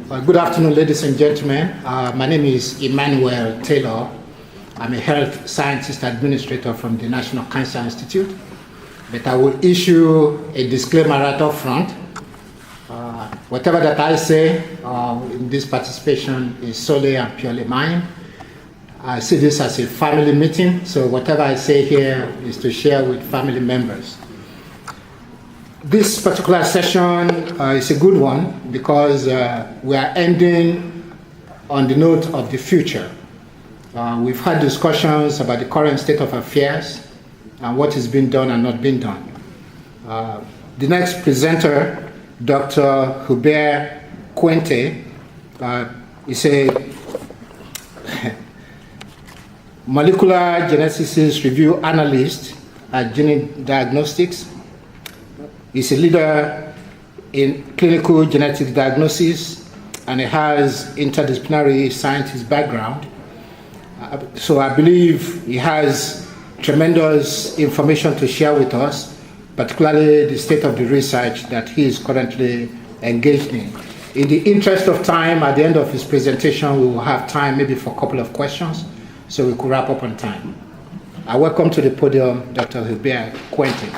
Good afternoon, ladies and gentlemen. My name is Emmanuel Taylor. I'm a health scientist administrator from the National Cancer Institute. But I will issue a disclaimer right up front. Whatever that I say in this participation is solely and purely mine. I see this as a family meeting, so whatever I say here is to share with family members. This particular session is a good one because we are ending on the note of the future. We've had discussions about the current state of affairs and what is being done and not being done. The next presenter, Dr. Hubert Quente, is a molecular geneticist review analyst at Genomics Diagnostics. He's a leader in clinical genetic diagnosis and he has interdisciplinary scientist background. So I believe he has tremendous information to share with us, particularly the state of the research that he is currently engaged in. In the interest of time, at the end of his presentation, we will have time maybe for a couple of questions, so we could wrap up on time. I welcome to the podium Dr. Hubert Quente.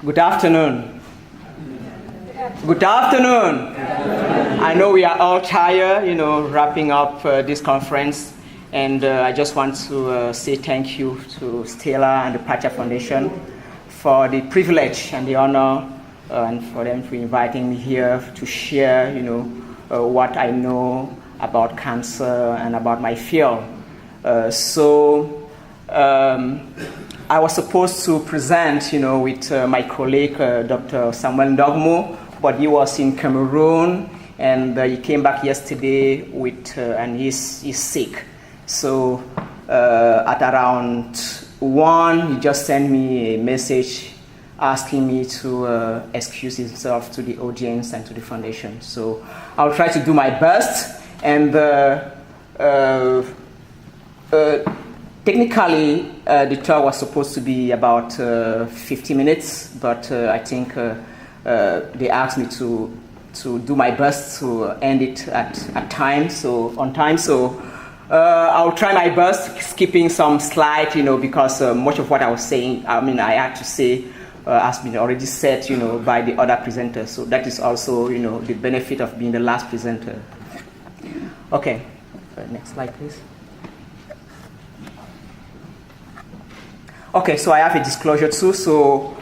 Good afternoon. Good afternoon. I know we are all tired, wrapping up this conference, and I just want to say thank you to Stella and the Pacha Foundation for the privilege and the honor, and for them for inviting me here to share, what I know about cancer and about my field. I was supposed to present, with my colleague, Dr. Samuel Ndogmo, but he was in Cameroon, and he came back yesterday and he's sick. So at around 1, he just sent me a message asking me to excuse himself to the audience and to the foundation. So I'll try to do my best, and technically, the talk was supposed to be about 50 minutes, but I think they asked me to do my best to end it on time. So I'll try my best, skipping some slides, because much of what I was saying, I had to say, has been already said, by the other presenters. So that is also, the benefit of being the last presenter. Okay, next slide, please. Okay, so I have a disclosure too. So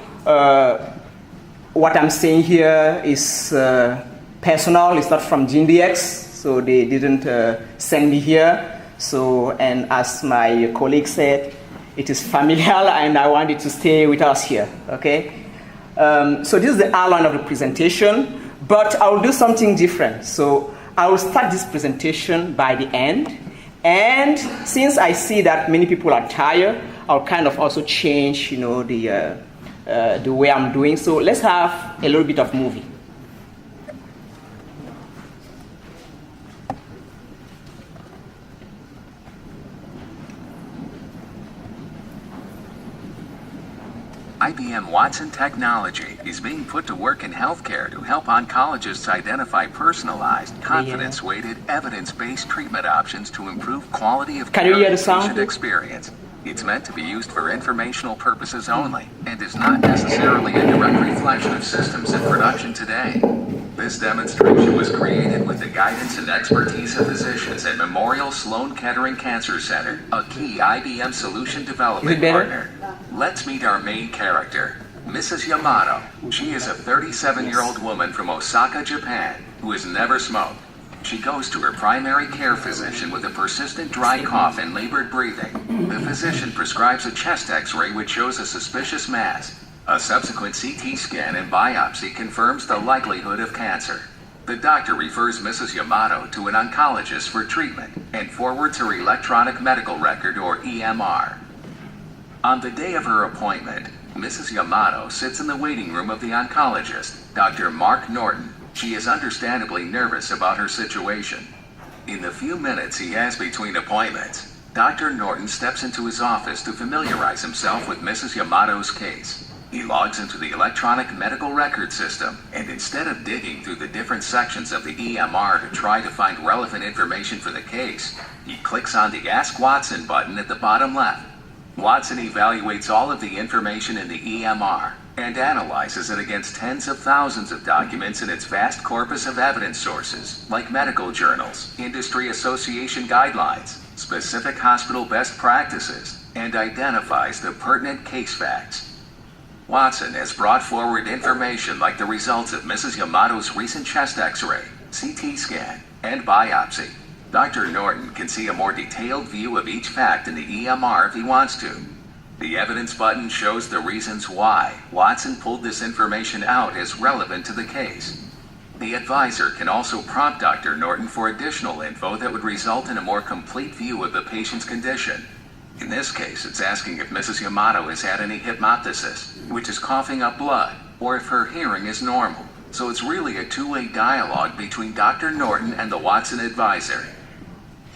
what I'm saying here is personal. It's not from GeneDx, so they didn't send me here. So, and as my colleague said, it is familial, and I want it to stay with us here. Okay. So this is the outline of the presentation, but I will do something different. So I will start this presentation by the end, and since I see that many people are tired, I'll kind of also change, the way I'm doing. So let's have a little bit of movie. IBM Watson technology is being put to work in healthcare to help oncologists identify personalized, confidence-weighted, evidence-based treatment options to improve quality of care and patient experience. It's meant to be used for informational purposes only and is not necessarily a direct reflection of systems in production today. This demonstration was created with the guidance and expertise of physicians at Memorial Sloan Kettering Cancer Center, a key IBM solution development partner. Let's meet our main character, Mrs. Yamato. She is a 37-year-old woman from Osaka, Japan, who has never smoked. She goes to her primary care physician with a persistent dry cough and labored breathing. The physician prescribes a chest x-ray which shows a suspicious mass. A subsequent CT scan and biopsy confirms the likelihood of cancer. The doctor refers Mrs. Yamato to an oncologist for treatment and forwards her electronic medical record, or EMR. On the day of her appointment, Mrs. Yamato sits in the waiting room of the oncologist, Dr. Mark Norton. She is understandably nervous about her situation. In the few minutes he has between appointments, Dr. Norton steps into his office to familiarize himself with Mrs. Yamato's case. He logs into the electronic medical record system, and instead of digging through the different sections of the EMR to try to find relevant information for the case, he clicks on the Ask Watson button at the bottom left. Watson evaluates all of the information in the EMR and analyzes it against tens of thousands of documents in its vast corpus of evidence sources, like medical journals, industry association guidelines, specific hospital best practices, and identifies the pertinent case facts. Watson has brought forward information like the results of Mrs. Yamato's recent chest X-ray, CT scan, and biopsy. Dr. Norton can see a more detailed view of each fact in the EMR if he wants to. The evidence button shows the reasons why Watson pulled this information out as relevant to the case. The advisor can also prompt Dr. Norton for additional info that would result in a more complete view of the patient's condition. In this case, it's asking if Mrs. Yamato has had any hypoptosis, which is coughing up blood, or if her hearing is normal. So it's really a two-way dialogue between Dr. Norton and the Watson advisor.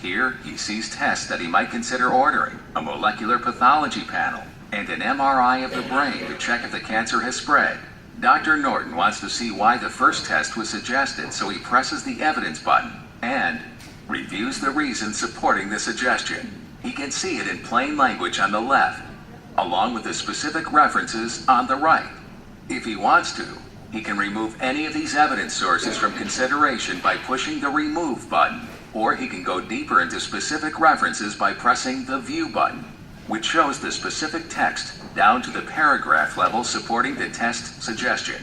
Here, he sees tests that he might consider ordering, a molecular pathology panel, and an MRI of the brain to check if the cancer has spread. Dr. Norton wants to see why the first test was suggested, so he presses the evidence button and reviews the reasons supporting the suggestion. He can see it in plain language on the left, along with the specific references on the right. If he wants to, he can remove any of these evidence sources from consideration by pushing the Remove button, or he can go deeper into specific references by pressing the View button, which shows the specific text down to the paragraph level supporting the test suggestion.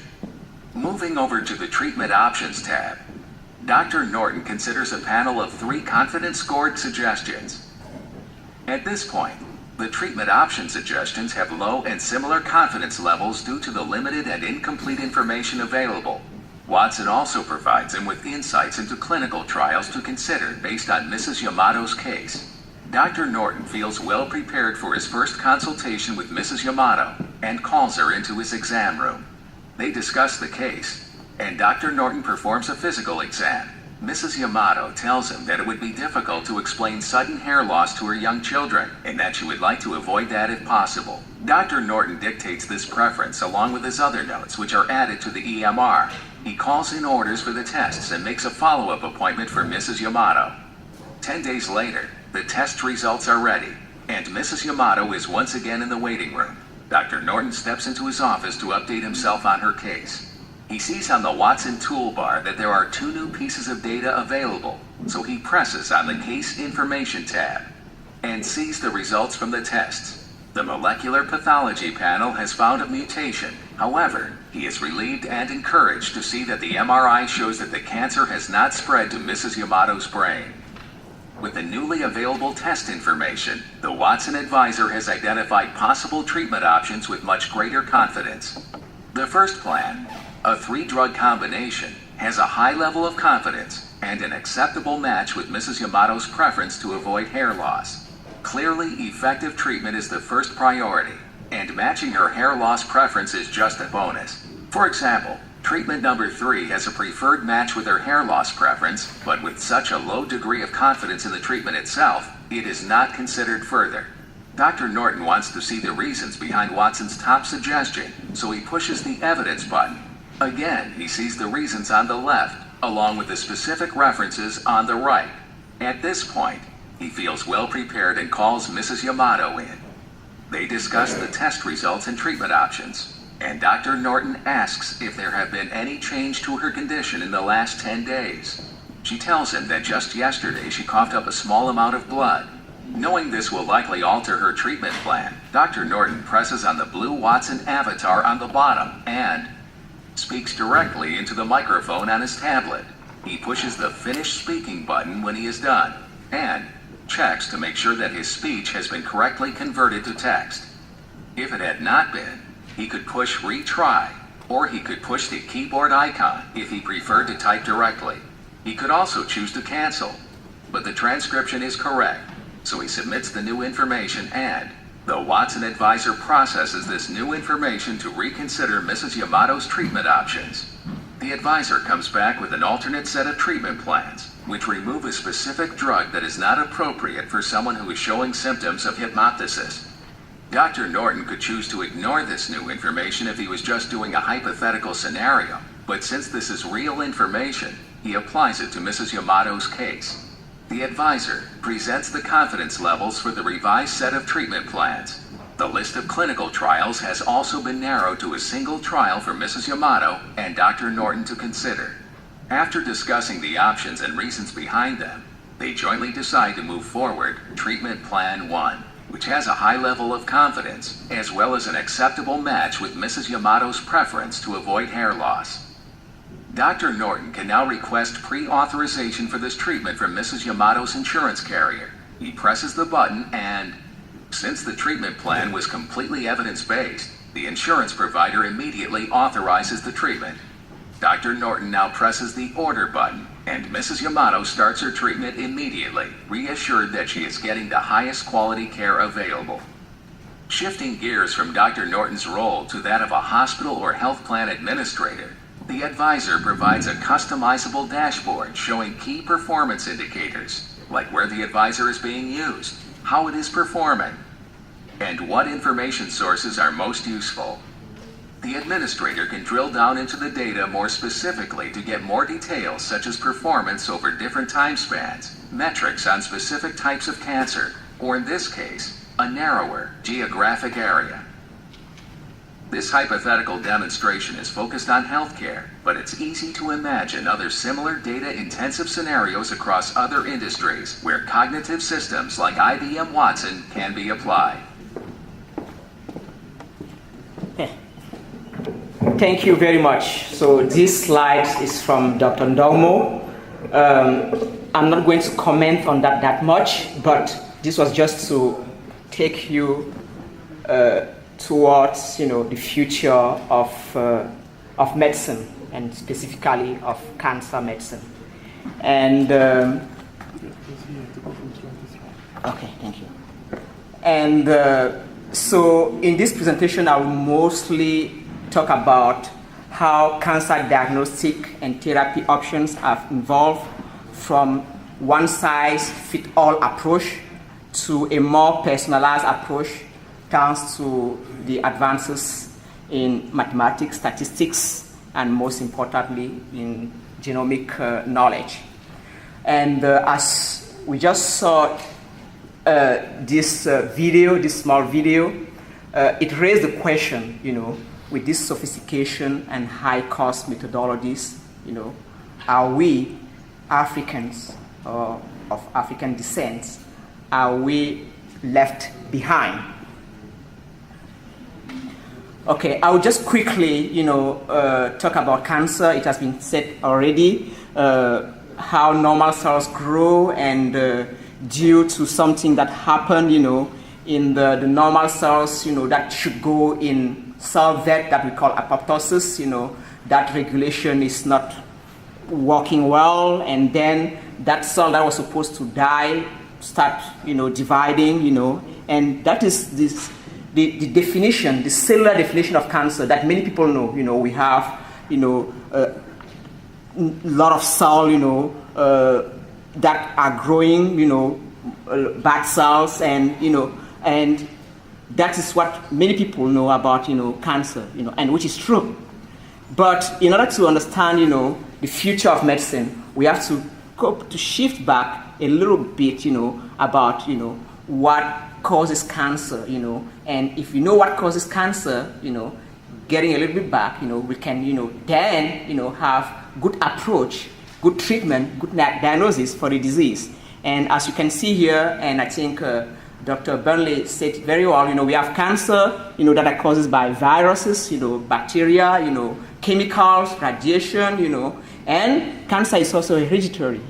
Moving over to the Treatment Options tab, Dr. Norton considers a panel of 3 confidence-scored suggestions. At this point, the treatment option suggestions have low and similar confidence levels due to the limited and incomplete information available. Watson also provides him with insights into clinical trials to consider based on Mrs. Yamato's case. Dr. Norton feels well prepared for his first consultation with Mrs. Yamato and calls her into his exam room. They discuss the case, and Dr. Norton performs a physical exam. Mrs. Yamato tells him that it would be difficult to explain sudden hair loss to her young children, and that she would like to avoid that if possible. Dr. Norton dictates this preference along with his other notes, which are added to the EMR. He calls in orders for the tests and makes a follow-up appointment for Mrs. Yamato. 10 days later, the test results are ready, and Mrs. Yamato is once again in the waiting room. Dr. Norton steps into his office to update himself on her case. He sees on the Watson toolbar that there are 2 new pieces of data available, so he presses on the Case Information tab and sees the results from the tests. The molecular pathology panel has found a mutation. However, he is relieved and encouraged to see that the MRI shows that the cancer has not spread to Mrs. Yamato's brain. With the newly available test information, the Watson advisor has identified possible treatment options with much greater confidence. The first plan, a 3-drug combination, has a high level of confidence and an acceptable match with Mrs. Yamato's preference to avoid hair loss. Clearly, effective treatment is the first priority, and matching her hair loss preference is just a bonus. For example, treatment number 3 has a preferred match with her hair loss preference, but with such a low degree of confidence in the treatment itself, it is not considered further. Dr. Norton wants to see the reasons behind Watson's top suggestion, so he pushes the Evidence button. Again, he sees the reasons on the left, along with the specific references on the right. At this point, he feels well prepared and calls Mrs. Yamato in. They discuss the test results and treatment options, and Dr. Norton asks if there have been any change to her condition in the last 10 days. She tells him that just yesterday she coughed up a small amount of blood. Knowing this will likely alter her treatment plan, Dr. Norton presses on the blue Watson avatar on the bottom and speaks directly into the microphone on his tablet. He pushes the Finish Speaking button when he is done, and checks to make sure that his speech has been correctly converted to text. If it had not been, he could push Retry, or he could push the keyboard icon if he preferred to type directly. He could also choose to cancel, but the transcription is correct, so he submits the new information and the Watson advisor processes this new information to reconsider Mrs. Yamato's treatment options. The advisor comes back with an alternate set of treatment plans, which remove a specific drug that is not appropriate for someone who is showing symptoms of hypnoptosis. Dr. Norton could choose to ignore this new information if he was just doing a hypothetical scenario, but since this is real information, he applies it to Mrs. Yamato's case. The advisor presents the confidence levels for the revised set of treatment plans. The list of clinical trials has also been narrowed to a single trial for Mrs. Yamato and Dr. Norton to consider. After discussing the options and reasons behind them, they jointly decide to move forward Treatment Plan 1, which has a high level of confidence, as well as an acceptable match with Mrs. Yamato's preference to avoid hair loss. Dr. Norton can now request pre-authorization for this treatment from Mrs. Yamato's insurance carrier. He presses the button and, since the treatment plan was completely evidence-based, the insurance provider immediately authorizes the treatment. Dr. Norton now presses the order button, and Mrs. Yamato starts her treatment immediately, reassured that she is getting the highest quality care available. Shifting gears from Dr. Norton's role to that of a hospital or health plan administrator, the advisor provides a customizable dashboard showing key performance indicators, like where the advisor is being used, how it is performing, and what information sources are most useful. The administrator can drill down into the data more specifically to get more details such as performance over different time spans, metrics on specific types of cancer, or in this case, a narrower geographic area. This hypothetical demonstration is focused on healthcare, but it's easy to imagine other similar data-intensive scenarios across other industries where cognitive systems like IBM Watson can be applied. Thank you very much. So this slide is from Dr. Ndaumo. I'm not going to comment on that much, but this was just to take you towards the future of medicine, and specifically of cancer medicine. And okay, thank you. And so in this presentation, I will mostly talk about how cancer diagnostic and therapy options have evolved from one-size-fits-all approach to a more personalized approach thanks to the advances in mathematics, statistics, and most importantly in genomic knowledge. And as we just saw this small video, it raised the question, with this sophistication and high-cost methodologies, are we Africans of African descent, are we left behind? Okay, I will just quickly, talk about cancer. It has been said already how normal cells grow, and due to something that happened, in the normal cells, that should go in cell death that we call apoptosis, that regulation is not working well, and then that cell that was supposed to die start, dividing, and that is the definition, the cellular definition of cancer that many people know. We have, a lot of cells, that are growing, bad cells, and that is what many people know about, cancer, and which is true. But in order to understand, the future of medicine, we have to shift back a little bit, about, what causes cancer, and if you know what causes cancer, getting a little bit back, we can, then, have good approach, good treatment, good diagnosis for the disease. And as you can see here, and I think Dr. Burnley said very well, we have cancer, that are caused by viruses, bacteria, chemicals, radiation, and cancer is also hereditary,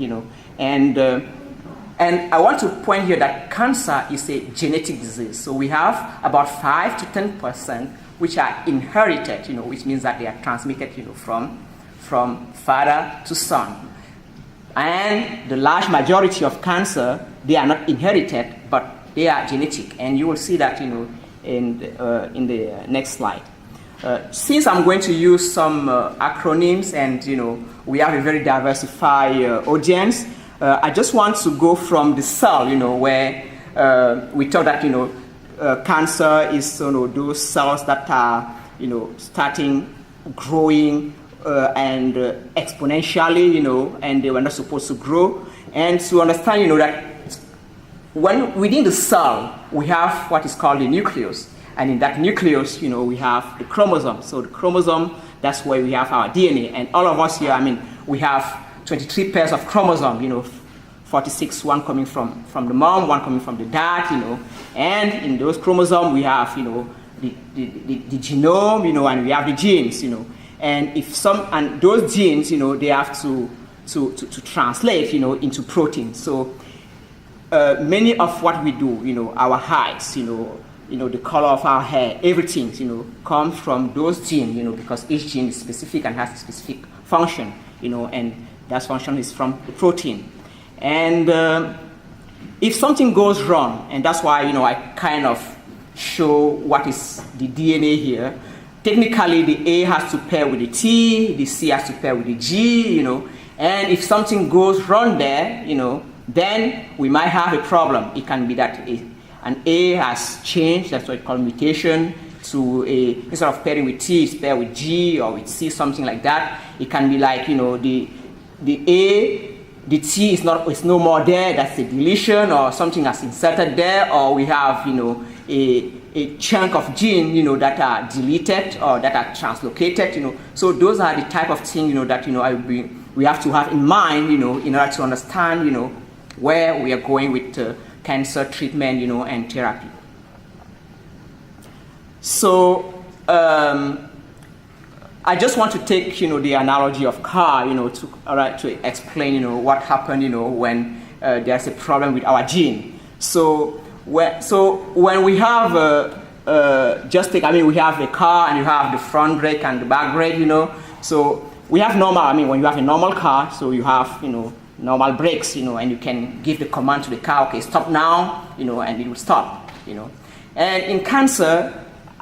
and I want to point here that cancer is a genetic disease. So we have about 5 to 10% which are inherited, which means that they are transmitted, from father to son. And the large majority of cancer, they are not inherited, but they are genetic. And you will see that, in the next slide. Since I'm going to use some acronyms, and we have a very diversified audience, I just want to go from the cell, where we thought that, cancer is, those cells that are, starting growing and exponentially, and they were not supposed to grow. And to understand, that when within the cell, we have what is called the nucleus. And in that nucleus, we have the chromosome. So the chromosome, that's where we have our DNA. And all of us here, we have 23 pairs of chromosome, 46, one coming from the mom, one coming from the dad, And in those chromosomes, we have, the genome, and we have the genes, And if and those genes, they have to translate, into protein. So many of what we do, our heights, the color of our hair, everything, comes from those genes, because each gene is specific and has a specific function, and that function is from the protein. And if something goes wrong, and that's why, I kind of show what is the DNA here. Technically, the A has to pair with the T, the C has to pair with the G, and if something goes wrong there, then we might have a problem. It can be that an A has changed, that's what we call mutation, to instead of pairing with T, it's paired with G or with C, something like that. It can be like, the T is no more there, that's a deletion, or something has inserted there, or we have, a chunk of gene, that are deleted or that are translocated, So those are the type of things, that, we have to have in mind, in order to understand, where we are going with cancer treatment, and therapy. So I just want to take, the analogy of car, to explain, what happened, when there's a problem with our gene. So when we have we have a car and you have the front brake and the back brake, So we have normal. When you have a normal car, so you have, normal brakes, and you can give the command to the car, okay, stop now, and it will stop, And in cancer,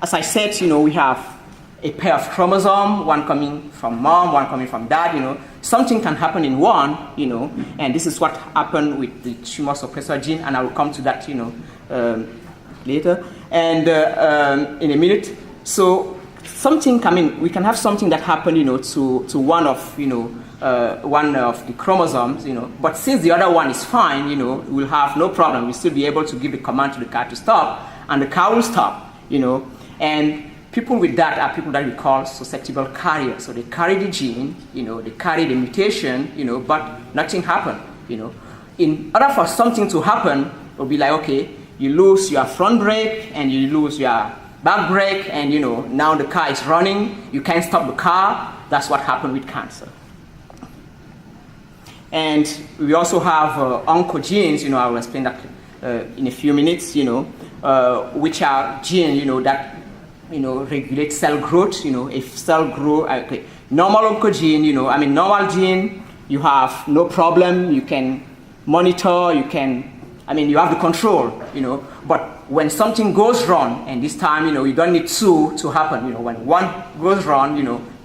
as I said, we have a pair of chromosomes, one coming from mom, one coming from dad, Something can happen in one, and this is what happened with the tumor suppressor gene, and I will come to that, later, and in a minute. So something we can have something that happened, to one of, one of the chromosomes, but since the other one is fine, we'll have no problem. We'll still be able to give the command to the car to stop, and the car will stop, And people with that are people that we call susceptible carriers. So they carry the gene, they carry the mutation, but nothing happened, In order for something to happen, it'll be like, okay, you lose your front brake and you lose your back brake, and now the car is running. You can't stop the car. That's what happened with cancer. And we also have oncogenes. I will explain that in a few minutes. Which are genes, that regulate cell growth. If cell grow, okay, normal oncogene. Normal gene, you have no problem. You can monitor. You have the control. But when something goes wrong, and this time, you don't need two to happen. When one goes wrong,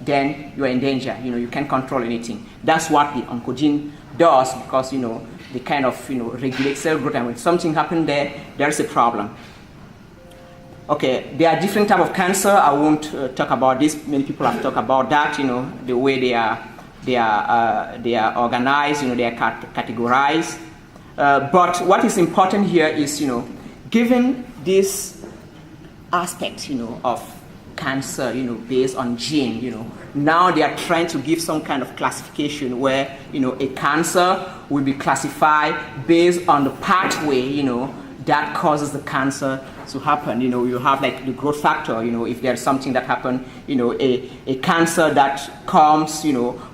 then you are in danger. You can't control anything. That's what the oncogene does, because they kind of regulate cell growth, and when something happens there is a problem. Okay, there are different types of cancer. I won't talk about this. Many people have talked about that. The way they are organized. They are categorized. But what is important here is given this aspect of cancer, based on gene, now they are trying to give some kind of classification where, a cancer will be classified based on the pathway, that causes the cancer to happen. You have like the growth factor, if there's something that happened, a cancer that comes,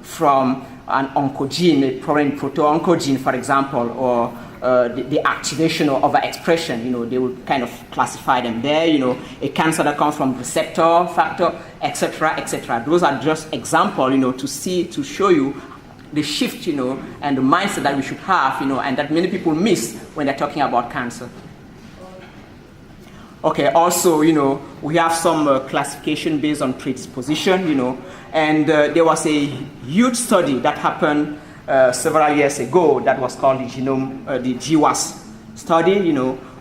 from an oncogene, a proto-oncogene, for example, or the activation or overexpression, they will kind of classify them there, a cancer that comes from receptor factor, etc., etc. Those are just examples, to show you the shift, and the mindset that we should have, and that many people miss when they're talking about cancer. Okay, also, we have some classification based on predisposition, and there was a huge study that happened several years ago that was called the GWAS study,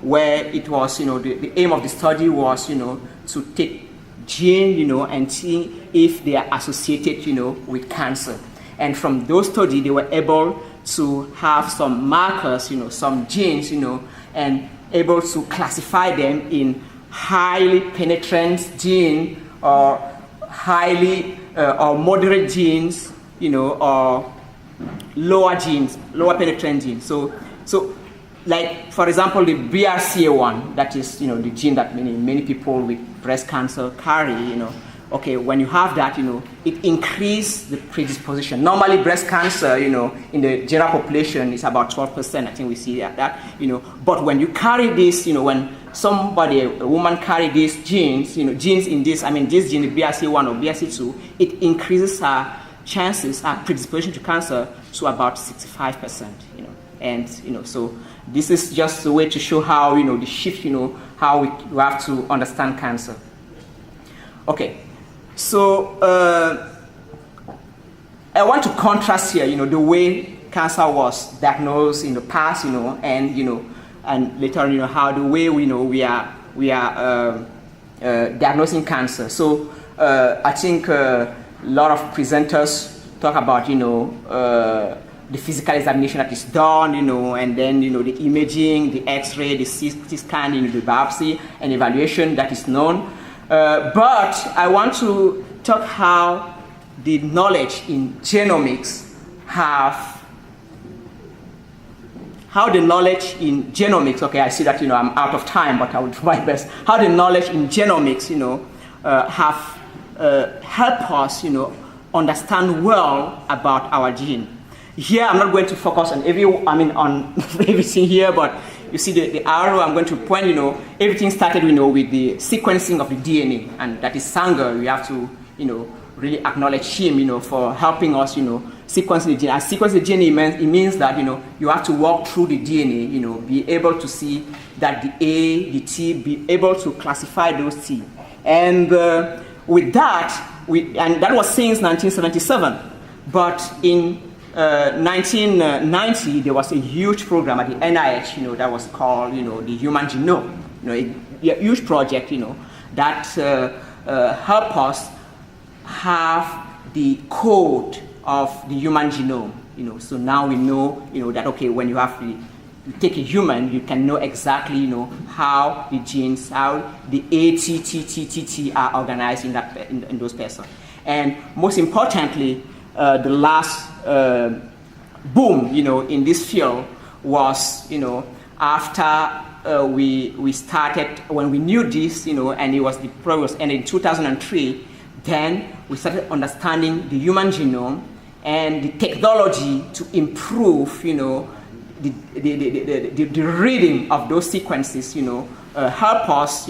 where it was, the aim of the study was, to take gene, and see if they are associated, with cancer. And from those studies, they were able to have some markers, some genes, and able to classify them in highly penetrant gene or highly or moderate genes, or lower genes, lower penetrant genes. So like for example, the BRCA1, that is the gene that many people with breast cancer carry. Okay, when you have that, it increases the predisposition. Normally, breast cancer, in the general population is about 12%. I think we see that. But when you carry this, when somebody, a woman carry these genes, genes in this, this gene, the BRCA1 or BRCA2, it increases her chances, her predisposition to cancer to about 65%. And so this is just a way to show how the shift, how we have to understand cancer. Okay. So I want to contrast here, the way cancer was diagnosed in the past, and later on, how the way we are diagnosing cancer. So I think a lot of presenters talk about, the physical examination that is done, and then, the imaging, the X-ray, the CT scan, the biopsy, and evaluation that is known. But I want to talk how the knowledge in genomics okay, I see that, I'm out of time, but I will do my best. How the knowledge in genomics, have helped us, understand well about our gene. Here, I'm not going to focus on on everything here, but you see the arrow, I'm going to point, everything started, with the sequencing of the DNA, and that is Sanger. We have to, really acknowledge him, for helping us, sequence the DNA. And sequence the DNA, it means that, you have to walk through the DNA, be able to see that the A, the T, be able to classify those T. And with that, and that was since 1977, but in 1990, there was a huge program at the NIH, that was called, the Human Genome, a huge project, that helped us have the code of the human genome, So now we know, that okay, when you take a human, you can know exactly, how the genes, how the A, T, T, T, T, T are organized in those persons. And most importantly, the last boom, in this field was, after we started, when we knew this, and it was the progress, and in 2003, then we started understanding the human genome and the technology to improve, the reading of those sequences, help us,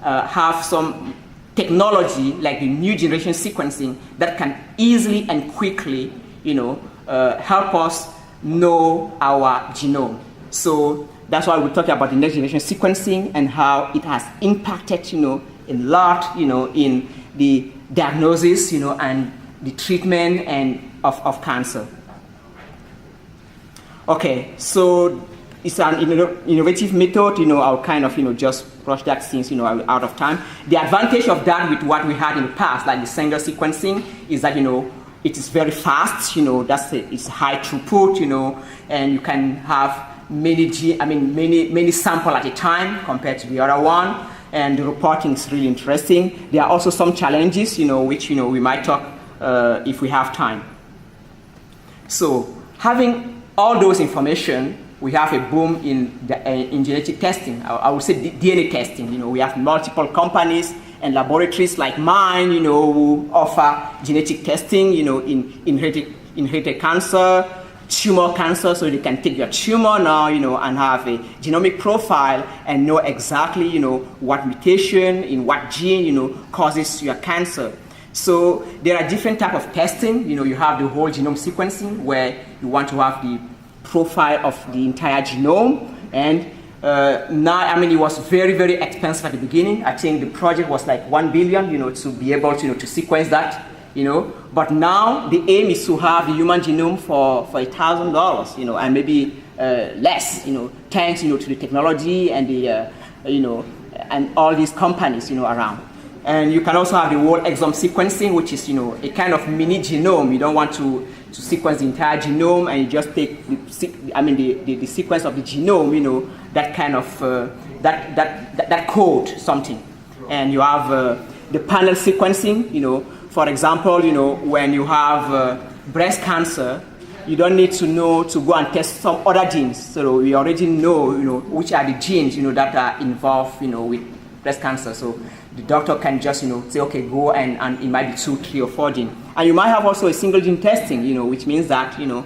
have some technology like the new generation sequencing that can easily and quickly, help us know our genome. So that's why we talk about the next generation sequencing and how it has impacted, a lot, in the diagnosis, and the treatment of cancer. Okay, so it's an innovative method, I'll kind of, just brush that since, I'm out of time. The advantage of that with what we had in the past, like the Sanger sequencing, is that, it is very fast, it's high throughput, and you can have many samples at a time compared to the other one, and the reporting is really interesting. There are also some challenges, which, we might talk if we have time. So, having all those information, we have a boom in genetic testing. I would say DNA testing. We have multiple companies and laboratories like mine, who offer genetic testing, in inherited cancer, tumor cancer, so you can take your tumor now, and have a genomic profile and know exactly, what mutation in what gene, causes your cancer. So there are different types of testing. You have the whole genome sequencing, where you want to have the profile of the entire genome, and now, it was very, very expensive at the beginning. I think the project was like $1 billion, to be able to sequence that, you know. But now the aim is to have the human genome for $1,000, you know, and maybe less, you know, thanks, you know, to the technology and the, you know, and all these companies, you know, around. And you can also have the whole exome sequencing, which is, you know, a kind of mini genome. You don't want to sequence the entire genome, and you just take the sequence of the genome, you know, that kind of that code something. And you have the panel sequencing, you know. For example, you know, when you have breast cancer, you don't need to know to go and test some other genes. So we already know, you know, which are the genes, you know, that are involved, you know, with breast cancer. So the doctor can just, you know, say, okay, go and it might be 2, 3, or 4 genes. And you might have also a single gene testing, you know, which means that, you know,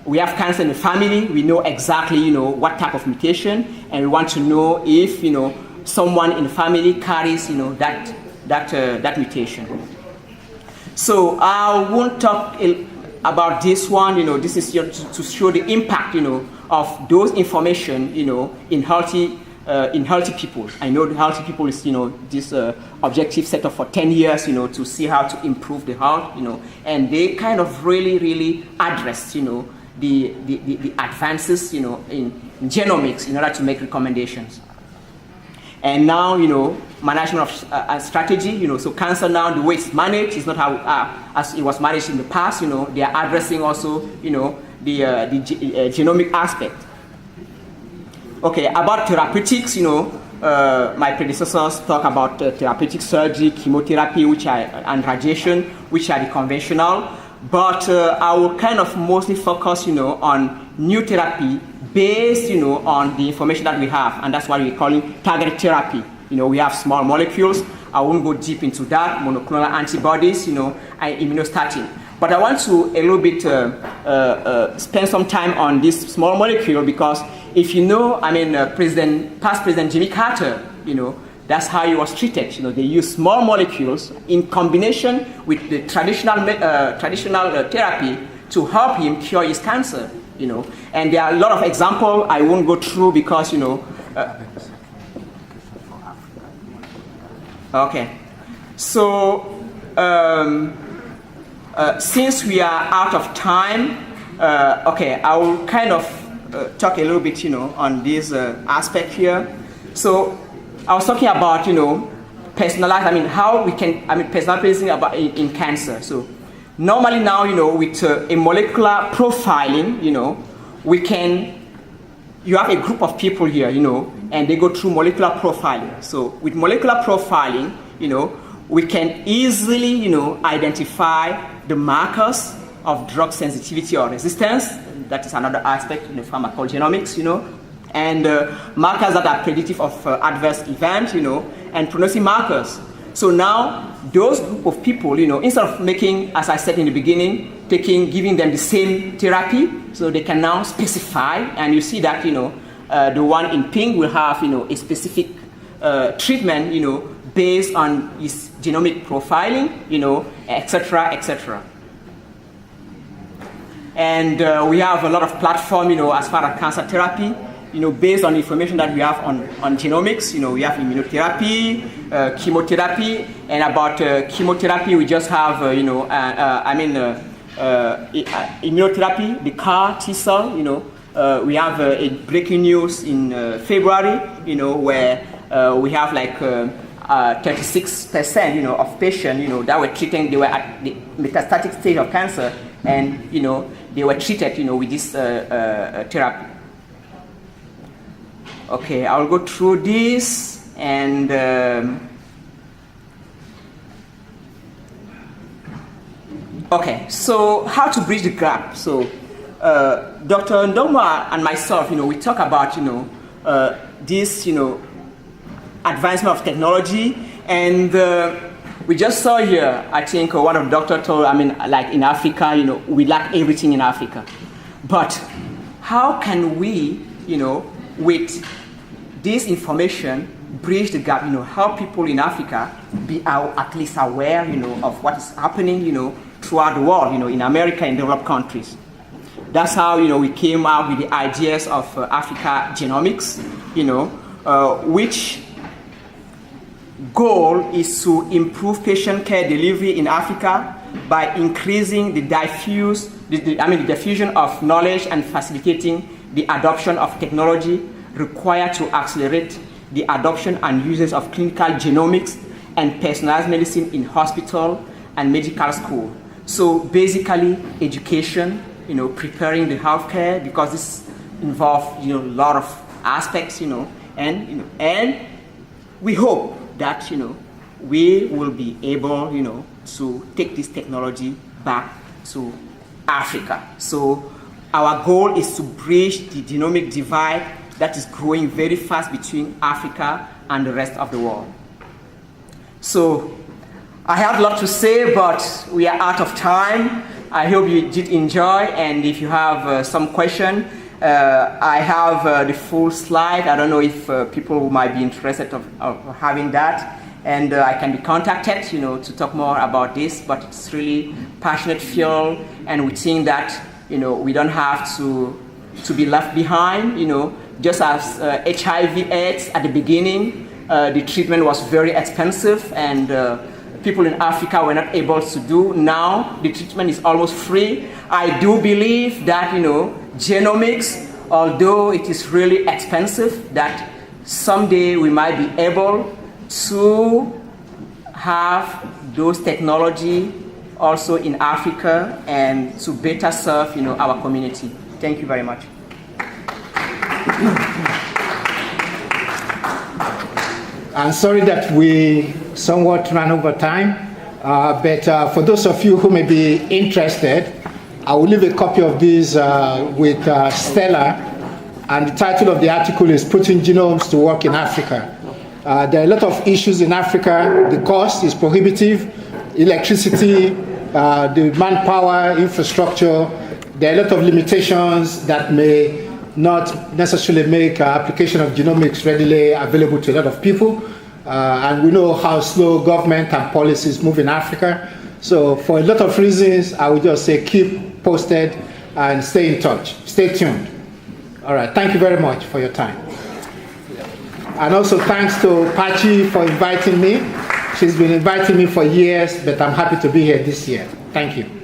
we have cancer in the family. We know exactly, you know, what type of mutation, and we want to know if, you know, someone in the family carries, you know, that mutation. So I won't talk about this one. You know, this is to show the impact, you know, of those information, you know, in healthy people. I know the healthy people is, you know, this objective set up for 10 years, you know, to see how to improve the health, you know, and they kind of really address, you know, the advances, you know, in genomics in order to make recommendations. And now, you know, management of strategy, you know, so cancer now, the way it's managed is not how as it was managed in the past. You know, they are addressing also, you know, the genomic aspect. Okay, about therapeutics, you know, my predecessors talk about therapeutic surgery, chemotherapy, and radiation, which are the conventional. But I will kind of mostly focus, you know, on new therapy based, you know, on the information that we have, and that's why we call it targeted therapy. You know, we have small molecules. I won't go deep into that. Monoclonal antibodies, you know, and immunostatin. But I want to a little bit spend some time on this small molecule, because if you know, I mean, past President Jimmy Carter, you know, that's how he was treated. You know, they use small molecules in combination with the traditional therapy to help him cure his cancer. You know, and there are a lot of examples I won't go through because, you know. Okay, so since we are out of time, okay, I will kind of talk a little bit, you know, on this aspect here. So I was talking about, you know, personalized. I mean, how we can, personalizing about in cancer. So normally now, you know, with a molecular profiling, you know, you have a group of people here, you know, and they go through molecular profiling. So with molecular profiling, you know, we can easily, you know, identify the markers of drug sensitivity or resistance. That is another aspect in the pharmacogenomics, you know, and markers that are predictive of adverse events, you know, and prognostic markers. So now, those group of people, you know, instead of making, as I said in the beginning, giving them the same therapy, so they can now specify, and you see that, you know, the one in pink will have, you know, a specific treatment, you know, based on his genomic profiling, you know, etc., etc. And we have a lot of platform, you know, as far as cancer therapy, you know, based on the information that we have on genomics. You know, we have immunotherapy, chemotherapy, and about chemotherapy, we just have, you know, immunotherapy, the CAR T-cell, you know. We have a breaking news in February, you know, where we have like 36%, you know, of patients, you know, that were treating, they were at the metastatic stage of cancer, and, you know, they were treated, you know, with this therapy. Okay, I'll go through this, and okay, so how to bridge the gap. So Dr. Ndoma and myself, you know, we talk about, you know, this, you know, advancement of technology, and we just saw here, I think one of the doctors told, like in Africa, you know, we lack everything in Africa. But how can we, you know, with this information, bridge the gap, you know, help people in Africa be at least aware, you know, of what is happening, you know, throughout the world, you know, in America and developed countries. That's how, you know, we came out with the ideas of Africa Genomics, you know, which goal is to improve patient care delivery in Africa by increasing the diffusion of knowledge and facilitating the adoption of technology required to accelerate the adoption and uses of clinical genomics and personalized medicine in hospital and medical school. So basically, education, preparing the healthcare, because this involves, a lot of aspects, and we hope that, we will be able, to take this technology back to Africa. So our goal is to bridge the genomic divide that is growing very fast between Africa and the rest of the world. So I have a lot to say, but we are out of time. I hope you did enjoy, and if you have some question, I have the full slide. I don't know if people might be interested of having that, and I can be contacted, to talk more about this. But it's really passionate field, and we think that we don't have to be left behind. Just as HIV/AIDS at the beginning, the treatment was very expensive, and people in Africa were not able to do. Now the treatment is almost free. I do believe that genomics, although it is really expensive, that someday we might be able to have those technology also in Africa and to better serve our community. Thank you very much. I'm sorry that we somewhat ran over time, but for those of you who may be interested, I will leave a copy of this with Stella, and the title of the article is Putting Genomes to Work in Africa. There are a lot of issues in Africa. The cost is prohibitive, electricity, the manpower, infrastructure. There are a lot of limitations that may not necessarily make application of genomics readily available to a lot of people. And we know how slow government and policies move in Africa. So for a lot of reasons, I would just say keep posted and stay in touch. Stay tuned. All right, thank you very much for your time. And also thanks to Pachi for inviting me. She's been inviting me for years, but I'm happy to be here this year. Thank you.